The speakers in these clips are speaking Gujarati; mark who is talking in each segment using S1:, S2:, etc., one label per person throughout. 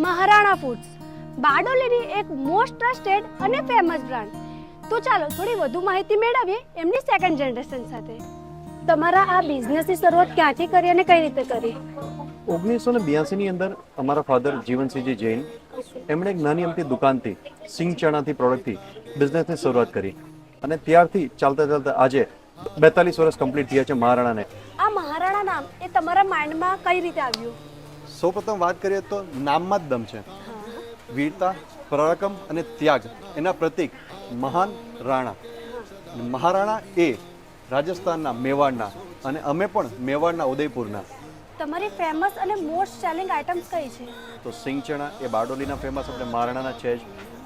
S1: મહારાણા ફૂડ્સ બારડોલીની એક મોસ્ટ ટ્રસ્ટેડ અને ફેમસ બ્રાન્ડ. તો ચાલો થોડી વધુ માહિતી મેળવીએ એમની સેકન્ડ જનરેશન સાથે. તમારા આ બિઝનેસની શરૂઆત ક્યાંથી કરી અને કઈ રીતે કરી?
S2: 1982ની અંદર અમારા ફાધર જીવનસિંહજી જૈન એમણે એક નાની અમથી દુકાનથી સિંગ ચણાથી પ્રોડક્ટથી બિઝનેસની શરૂઆત કરી અને ત્યારથી ચાલતા ચાલતા આજે 42 વર્ષ કમ્પ્લીટ થયા છે મહારાણાને.
S1: આ મહારાણા નામ એ તમારા માઇન્ડમાં કઈ રીતે આવ્યું?
S2: સૌપ્રથમ વાત કરીએ તો નામમાં જ દમ છે. વીરતા, પરાક્રમ અને ત્યાગ એના પ્રતીક મહાન રાણા. મહારાણા એ રાજસ્થાનના મેવાડના અને અમે પણ મેવાડના ઉદયપુરના.
S1: તમારી ફેમસ અને મોસ્ટ સેલિંગ આઇટમ્સ કઈ છે?
S2: તો સિંગ ચણા એ બારડોલીના ફેમસ આપણે મહારાણાના છે જ.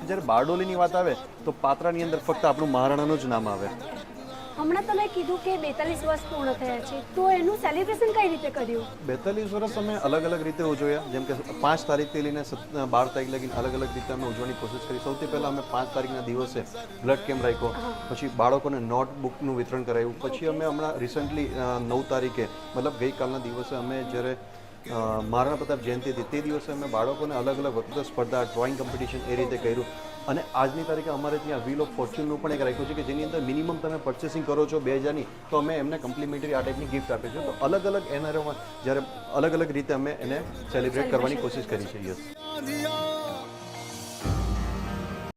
S2: જ્યારે બારડોલીની વાત આવે તો પાત્રાની અંદર ફક્ત આપણું મહારાણાનું જ નામ આવે.
S1: હમણાં તમે કીધું કે 42 વર્ષ પૂર્ણ થયા છે, તો એનું સેલિબ્રેશન કઈ રીતે કર્યું?
S2: 42 વર્ષ અમે અલગ અલગ રીતે ઉજવ્યા. જેમ કે 5 તારીખથી લઈને 12 તારીખ લગીને અલગ અલગ રીતે અમે ઉજવવાની કોશિશ કરી. સૌથી પહેલાં અમે 5 તારીખના દિવસે બ્લડ કેમ્પ રાખ્યો, પછી બાળકોને નોટબુકનું વિતરણ કરાવ્યું. પછી અમે હમણાં રિસન્ટલી 9 તારીખે મતલબ ગઈકાલના દિવસે અમે જ્યારે મહારાણા પ્રતાપ જયંતિ હતી તે દિવસે અમે બાળકોને અલગ અલગ વક્તૃત્વ સ્પર્ધા, ડ્રોઈંગ કોમ્પિટિશન એ રીતે કર્યું. અને આજની તારીખે અમારે ત્યાં વ્હીલ ઓફ ફોર્ચ્યુનનું પણ એક રાખ્યું છે કે જેની અંદર મિનિમમ તમે પરચેસિંગ કરો છો 2000ની તો અમે એમને કમ્પ્લિમેન્ટરી આ ટાઈપની ગિફ્ટ આપીએ છીએ. તો અલગ અલગ એનઆરઓમાં જ્યારે અલગ અલગ રીતે અમે એને સેલિબ્રેટ કરવાની કોશિશ કરી છે. યસ.